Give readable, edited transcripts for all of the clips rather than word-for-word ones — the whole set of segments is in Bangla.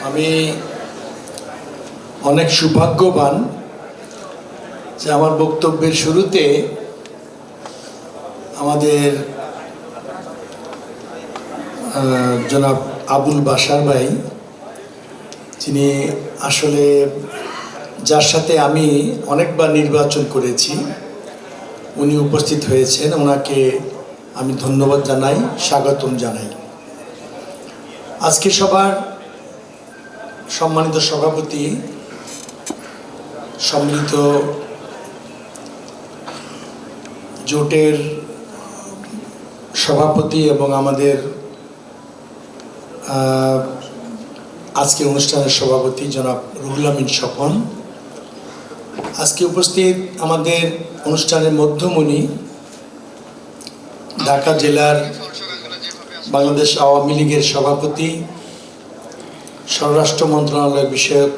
আমি অনেক সৌভাগ্যবান যে আমার বক্তব্যের শুরুতে আমাদের জনাব আবুল বাশার ভাই, যিনি আসলে যার সাথে আমি অনেকবার নির্বাচন করেছি, উনি উপস্থিত হয়েছেন। ওনাকে আমি ধন্যবাদ জানাই, স্বাগতম জানাই। আজকে সবার সম্মানিত সভাপতি, সম্মিলিত জোটের সভাপতি এবং আমাদের আজকে অনুষ্ঠানের সভাপতি জনাব রুহুল আমিন স্বপন, আজকে উপস্থিত আমাদের অনুষ্ঠানের মধ্যমণি ঢাকা জেলার বাংলাদেশ আওয়ামী লীগের সভাপতি, স্বরাষ্ট্র মন্ত্রণালয় বিষয়ক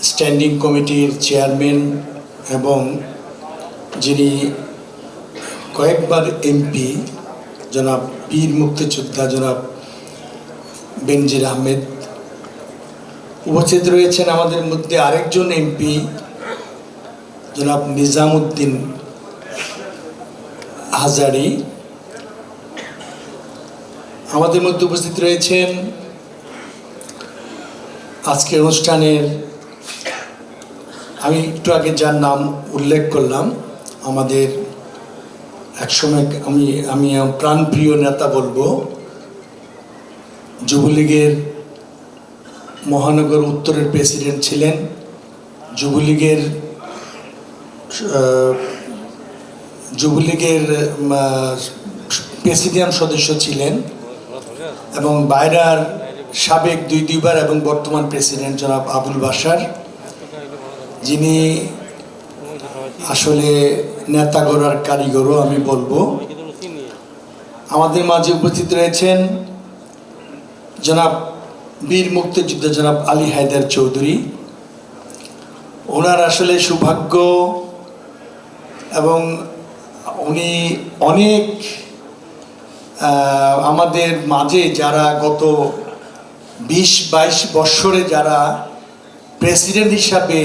স্ট্যান্ডিং কমিটির চেয়ারম্যান এবং যিনি কয়েকবার এমপি জনাব বীর মুক্তিযোদ্ধা জনাব বেনজির আহমেদ। উপস্থিত রয়েছেন আমাদের মধ্যে আরেকজন এমপি জনাব নিজামুদ্দিন হাজারি। আমাদের মধ্যে উপস্থিত রয়েছেন আজকের অনুষ্ঠানের, আমি একটু আগে যার নাম উল্লেখ করলাম, আমাদের একসময় আমি প্রাণপ্রিয় নেতা বলবো, যুবলীগের মহানগর উত্তরের প্রেসিডেন্ট ছিলেন, যুবলীগের প্রেসিডিয়াম সদস্য ছিলেন এবং বাইরার সাবেক দুইবার এবং বর্তমান প্রেসিডেন্ট জনাব আবুল বাশার, যিনি আসলে নেতা গড়ার কারিগরও আমি বলবো। আমাদের মাঝে উপস্থিত রয়েছেন জনাব বীর মুক্তিযোদ্ধা জনাব আলী হায়দার চৌধুরী। ওনার আসলে সৌভাগ্য এবং উনি অনেক আমাদের মাঝে যারা গত 20-22 বৎসরে যারা প্রেসিডেন্ট হিসাবে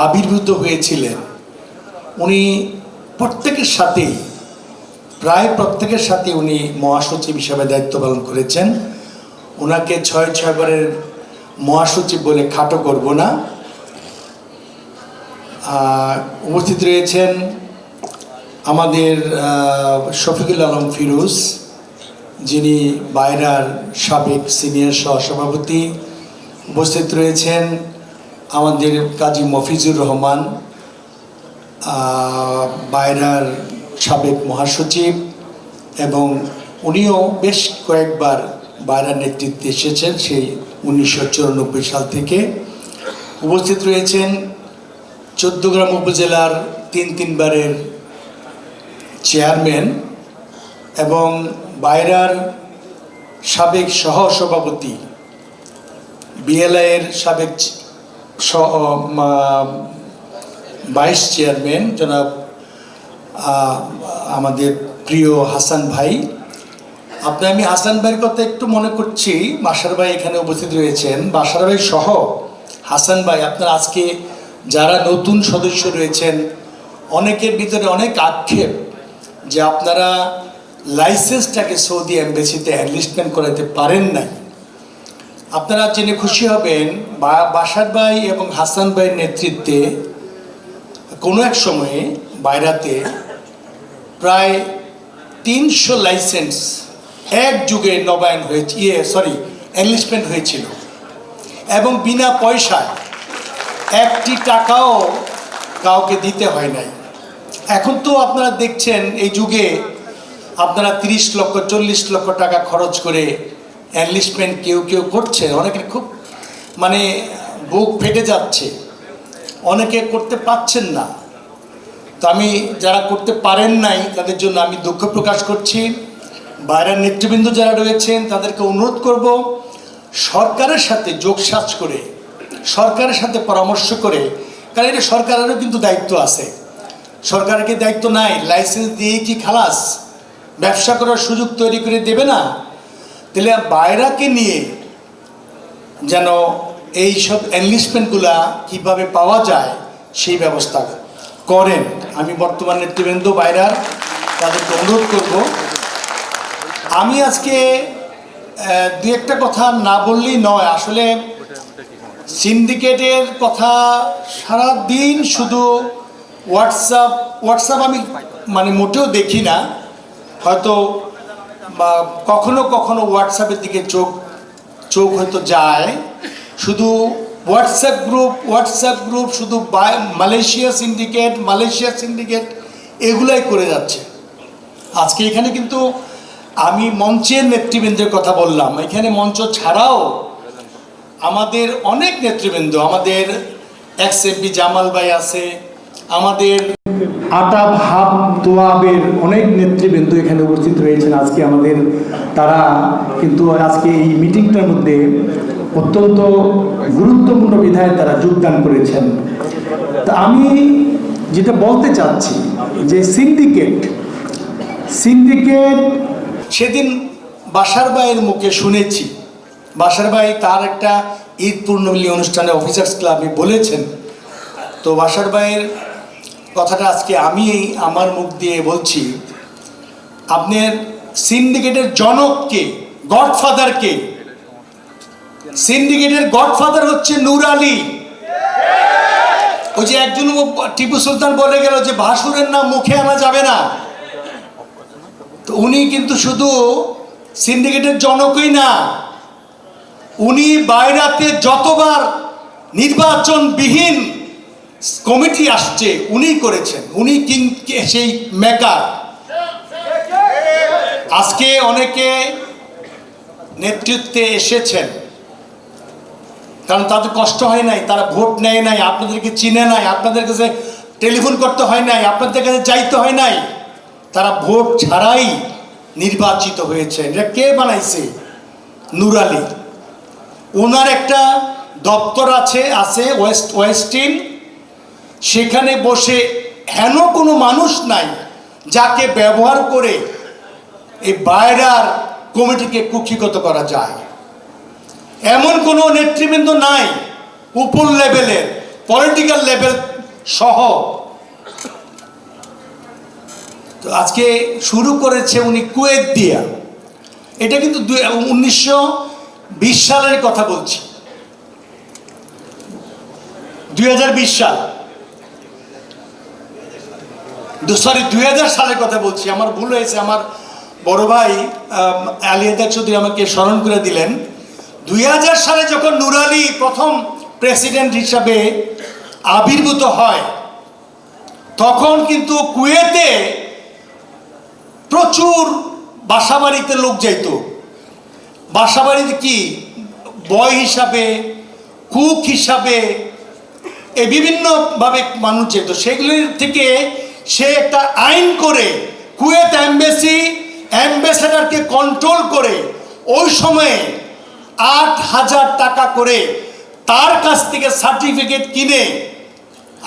আবির্ভূত হয়েছিলেন, উনি প্রায় প্রত্যেকের সাথে উনি মহাসচিব হিসাবে দায়িত্ব পালন করেছেন। ওনাকে 6 বারের মহাসচিব বলে খাটো করব না। উপস্থিত রয়েছেন আমাদের শফিকুল আলম ফিরোজ, যিনি বাইরার সাবেক সিনিয়র সহসভাপতি। উপস্থিত রয়েছেন আমাদের কাজী মফিজুর রহমান, বাইরার সাবেক মহাসচিব, এবং উনিও বেশ কয়েকবার বাইরার নেতৃত্বে এসেছেন সেই 1994 সাল থেকে। উপস্থিত রয়েছেন চৌদ্দগ্রাম উপজেলার 3বারের চেয়ারম্যান এবং বাইরার সাবেক সহসভাপতি, বিএলআইয়ের সাবেক ভাইস চেয়ারম্যান জনাব আমাদের প্রিয় হাসান ভাই। আমি হাসান ভাইয়ের কথা একটু মনে করছি, বাশার ভাই এখানে উপস্থিত রয়েছেন। বাশার ভাই সহ হাসান ভাই, আপনারা আজকে যারা নতুন সদস্য রয়েছেন, অনেকের ভিতরে অনেক আক্ষেপ যে আপনারা লাইসেন্সটাকে সৌদি এম্বাসিতে এনলিস্টমেন্ট করাতে পারেন নাই। আপনারা জেনে খুশি হবেন, বাশার ভাই এবং হাসান ভাইয়ের নেতৃত্বে কোনো এক সময়ে বাইরাতে প্রায় 300 লাইসেন্স এক যুগে নবায়ন হয়েছে, এনলিস্টমেন্ট হয়েছিল এবং বিনা পয়সায়, একটি টাকাও কাউকে দিতে হয় নাই। এখন তো আপনারা দেখছেন এই যুগে আপনারা 30 লক্ষ 40 লক্ষ টাকা খরচ করে এনলিস্টমেন্ট কেউ করছে, অনেকের খুব বুক ফেটে যাচ্ছে, অনেকে করতে পারছেন না। তো আমি যারা করতে পারেন নাই তাদের জন্য আমি দুঃখ প্রকাশ করছি। বাইরের নেতৃবৃন্দ যারা রয়েছেন তাদেরকে অনুরোধ করব, সরকারের সাথে যোগসাজ করে, সরকারের সাথে পরামর্শ করে, কারণ এটা সরকারেরও কিন্তু দায়িত্ব আছে। সরকারের কি দায়িত্ব নাই লাইসেন্স দিয়ে কি খালাস ব্যবসা করার সুযোগ তৈরি করে দেবে না? তাহলে বাইরাকে নিয়ে যেন এই সব এনলিস্টমেন্টগুলা কীভাবে পাওয়া যায় সেই ব্যবস্থা করেন। আমি বর্তমান নেতৃবৃন্দ বাইরার তাদেরকে অনুরোধ করব। আমি আজকে দু একটা কথা না বললেই নয়। আসলে সিন্ডিকেটের কথা সারা দিন শুধু হোয়াটসঅ্যাপ আমি মানে মোটেও দেখি না, হয়তো বা কখনো কখনো হোয়াটসঅ্যাপের দিকে চোখ হয়তো যায়। শুধু হোয়াটসঅ্যাপ গ্রুপ শুধু মালয়েশিয়া সিন্ডিকেট এগুলাই করে যাচ্ছে। আজকে এখানে কিন্তু আমি মঞ্চের নেতৃবৃন্দের কথা বললাম, এখানে মঞ্চ ছাড়াও আমাদের অনেক নেতৃবৃন্দ, আমাদের এক্স এমপি জামাল ভাই আছে, আমাদের আটা ভাব তোয়াবের অনেক নেতৃবৃন্দ এখানে উপস্থিত রয়েছেন আজকে আমাদের। তারা কিন্তু আজকে এই মিটিংটার মধ্যে অত্যন্ত গুরুত্বপূর্ণ বিধায় তারা যোগদান করেছেন। তা আমি যেটা বলতে চাচ্ছি যে সিন্ডিকেট সেদিন বাশার ভাইয়ের মুখে শুনেছি, বাশার ভাই তার একটা ঈদ পূর্ণমিলনী অনুষ্ঠানে অফিসার্স ক্লাবে বলেছেন। তো বাশার ভাইয়ের কথাটা আজকে আমি আমার মুখ দিয়ে বলছি। আপনার সিন্ডিকেটের জনককে, গডফাদারকে, সিন্ডিকেটের গডফাদার হচ্ছে নূর আলী। ওই যে একজন টিপু সুলতান বলে গেল যে ভাসুরের নাম মুখে আনা যাবে না, তো উনি কিন্তু শুধু সিন্ডিকেটের জনকই না, উনি বাইরাতে যতবার নির্বাচনবিহীন কমিটি আসছে উনি করেছেন, উনি সেই মেকার। আজকে অনেকে নেতৃত্বে এসেছেন কারণ তাদের কষ্ট হয় নাই, তারা ভোট নেয় নাই, আপনাদেরকে চিনে নাই, আপনাদের কাছে টেলিফোন করতে হয় নাই, আপনাদের কাছে যাইতে হয় নাই, তারা ভোট ছাড়াই নির্বাচিত হয়েছে। এটা কে বানাইছে? নূর আলী। ওনার একটা দপ্তর আছে ওয়েস্টিন, সেখানে বসে হেন কোনো মানুষ নাই যাকে ব্যবহার করে এই বাইরার কমিটিকে কুক্ষিগত করা যায়। এমন কোনো নেতৃবৃন্দ নাই উপর লেভেলের, পলিটিক্যাল লেভেল সহ। তো আজকে শুরু করেছে উনি কুয়েত দিয়া। এটা কিন্তু 1920 সালের কথা বলছি, 2020 সাল, 2000 সালের কথা বলছি। আমার ভুল হয়েছে, আমার বড় ভাই আলিয়াদা চৌধুরী আমাকে স্মরণ করে দিলেন। 2000 সালে যখন নূর আলী প্রথম প্রেসিডেন্ট হিসাবে আবির্ভূত হয়, তখন কিন্তু কুয়েতে প্রচুর বাসাবাড়িতে লোক যাইত। বাসাবাড়িতে কি বয় হিসাবে, কুক হিসাবে, এই বিভিন্নভাবে মানুষ যেত। সেগুলির থেকে সে একটা আইন করে কুয়েত অ্যাম্বাসেডারকে কন্ট্রোল করে ওই সময়ে 8,000 টাকা করে তার কাছ থেকে সার্টিফিকেট কিনে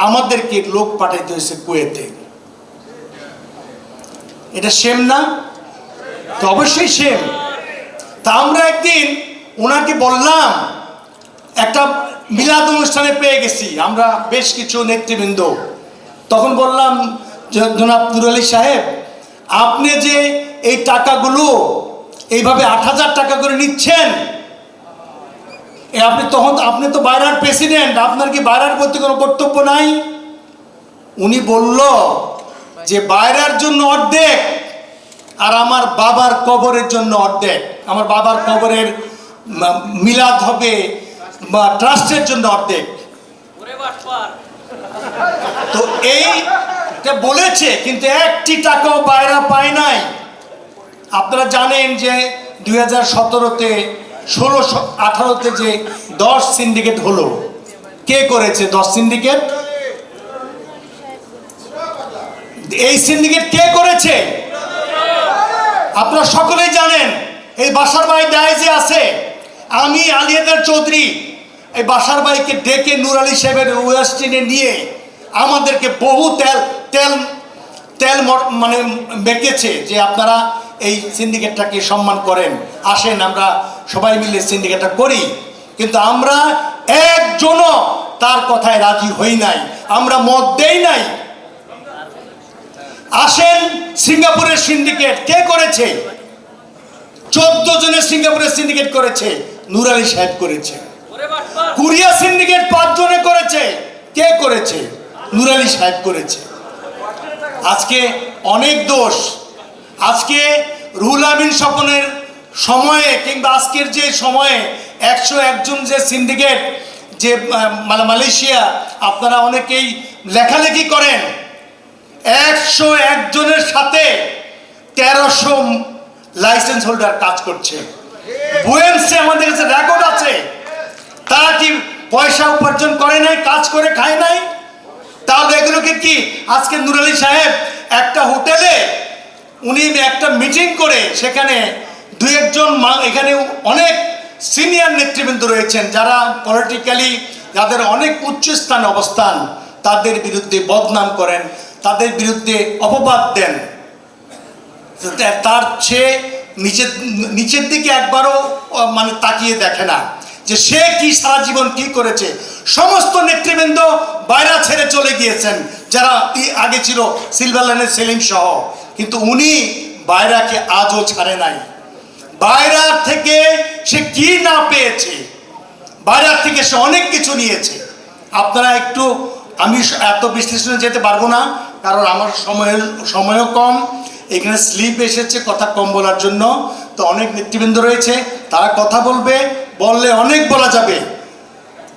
আমাদেরকে লোক পাঠাইতে হয়েছে কুয়েতে। এটা সেম না? তো অবশ্যই সেম। তা আমরা একদিন ওনাকে বললাম, একটা মিলাদ অনুষ্ঠানে পেয়ে গেছি আমরা বেশ কিছু নেতৃবৃন্দ, তখন বললাম জনাব নূর আলী সাহেব, আপনি যে এই টাকাগুলো এইভাবে 8,000 টাকা করে নিচ্ছেন, আপনি তো বাইরার প্রেসিডেন্ট, আপনার কি বাইরার প্রতি কোনো কর্তব্য নাই? উনি বলল যে বাইরার জন্য অর্ধেক আর আমার বাবার কবরের জন্য অর্ধেক, আমার বাবার কবরের মিলাদ হবে বা ট্রাস্টের জন্য অর্ধেক। তো এইটা বলেছে, কিন্তু একটি টাকাও বাইরা পায় নাই। আপনারা জানেন যে 2017-তে 16-18-তে যে 10 সিন্ডিকেট হলো, কে করেছে 10 সিন্ডিকেট? এই সিন্ডিকেট কে করেছে আপনারা সকলেই জানেন। এই বাশার ভাই ডায়েজে আছে, আমি আলিয়াদার চৌধুরী এই বাশার ভাইকে ডেকে নূর আলী সাহেবের ওয়েস্টিনে নিয়ে আমাদেরকে বহু তেল মানে মেকেছে যে আপনারা এই সিন্ডিকেটটাকে সম্মান করেন, আসেন আমরা সবাই মিলে সিন্ডিকেটটা করি। কিন্তু আমরা একজনও তার কথায় রাজি হই নাই, আমরা মত দেই নাই। আসেন, সিঙ্গাপুরের সিন্ডিকেট কে করেছে? 14 জনের সিঙ্গাপুরের সিন্ডিকেট করেছে, নূর আলী সাহেব করেছে। কোরিয়া সিন্ডিকেট 5 জনে করেছে, কে করেছে? নূর আলী সাহেব করেছে। আজকে অনেক দোষ, আজকে রুহুল আমিন স্বপনের সময়ে কিংবা আজকের যে সময়ে 101 জন যে সিন্ডিকেট, যে মালয়েশিয়া, আপনারা অনেকেই লেখালেখি করেন, 101 জনের সাথে 1300 লাইসেন্স হোল্ডার কাজ করছে। বুয়েন্সে আমাদের কাছে রেকর্ড আছে। তারা কি পয়সা উপার্জন করে নাই, কাজ করে খায় নাই? তাহলে এগুলোকে কি আজকে নূর আলী সাহেব একটা হোটেলে উনি একটা মিটিং করে সেখানে 2-1 জন, এখানে অনেক সিনিয়র নেতৃবৃন্দ রয়েছেন যারা পলিটিক্যালি, যাদের অনেক উচ্চ স্থানে অবস্থান, তাদের বিরুদ্ধে বদনাম করেন, তাদের বিরুদ্ধে অপবাদ দেন। তার সে নিচের দিকে একবারও মানে তাকিয়ে দেখে না যে সে কি সারা জীবন কি করেছে। সমস্ত নেতৃবৃন্দ বাইরে ছেড়ে চলে গিয়েছেন, যারা আগে ছিল সিলভার লাইনের সেলিম সহ, কিন্তু উনি বাইরাকে আজও ছাড়ে নাই। বাইরা থেকে সে কি না পেয়েছে, বাইরে থেকে সে অনেক কিছু নিয়েছে। আপনারা একটু, আমি এত বিশ্লেষণে যেতে পারবো না কারণ আমার সময়ও কম। এখানে স্লিপ এসেছে কথা কম বলার জন্য, তো অনেক নেতৃবৃন্দ রয়েছে, তারা কথা বললে অনেক বলা যাবে।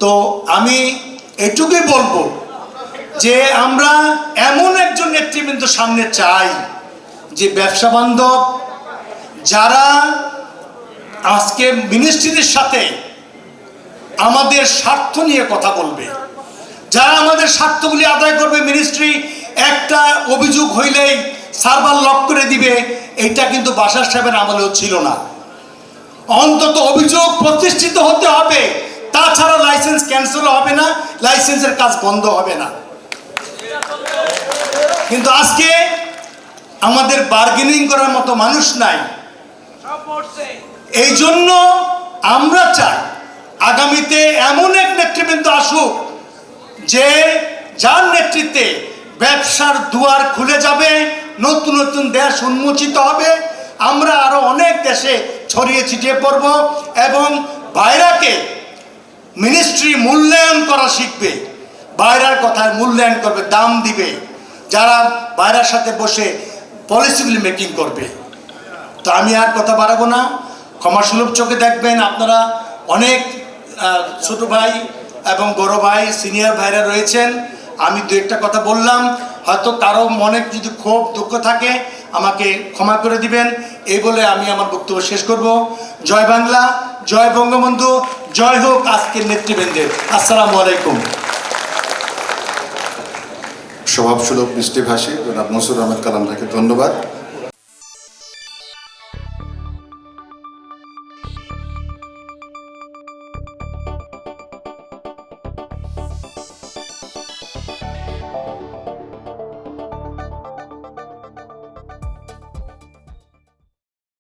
তো আমি এটুকুই বলবো যে আমরা এমন একজন নেতৃবৃন্দ সামনে চাই যে ব্যবসা বান্ধব, যারা আজকে মিনিস্ট্রির সাথে আমাদের স্বার্থ নিয়ে কথা বলবে, যারা আমাদের স্বার্থগুলি আদায় করবে। মিনিস্ট্রি একটা অভিযোগ হইলেই সার্ভার লক করে দিবে, এটা কিন্তু বাশার সাহেবের আমলেও ছিল না। অন্তত অভিযোগ প্রতিষ্ঠিত হতে হবে, তাছাড়া লাইসেন্স ক্যান্সেল হবে না, লাইসেন্সের কাজ বন্ধ হবে না। কিন্তু আজকে আমাদের বার্গেনিং করার মতো মানুষ নাই। এই জন্য আমরা চাই আগামীতে এমন এক নেতৃবৃন্দ আসুক যে যার নেতৃত্বে ব্যবসার দুয়ার খুলে যাবে, নতুন নতুন দেশ উন্মোচিত হবে, আমরা আরো অনেক দেশে ছড়িয়ে ছিটিয়ে পড়ব এবং বাইরাকে মিনিস্ট্রি মূল্যায়ন করা শিখবে, বাইরার কথায় মূল্যায়ন করবে, দাম দিবে, যারা বাইরার সাথে বসে পলিসিগুলি মেকিং করবে। তো আমি আর কথা বাড়াবো না, ক্ষমাসুলভ চোখে দেখবেন। আপনারা অনেক ছোট ভাই এবং বড় ভাই, সিনিয়র ভাইরা রয়েছেন, আমি 2-1টা কথা বললাম, হয়তো কারো মনে যদি ক্ষোভ দুঃখ থাকে আমাকে ক্ষমা করে দিবেন। এই বলে আমি আমার বক্তব্য শেষ করব। জয় বাংলা, জয় বঙ্গবন্ধু, জয় হোক আজকের নেতৃবৃন্দের। আসসালামু আলাইকুম। স্বভাবসুলভ মিষ্টিভাষী জনাব মনসুর আহমেদ কালাম ভাইকে ধন্যবাদ।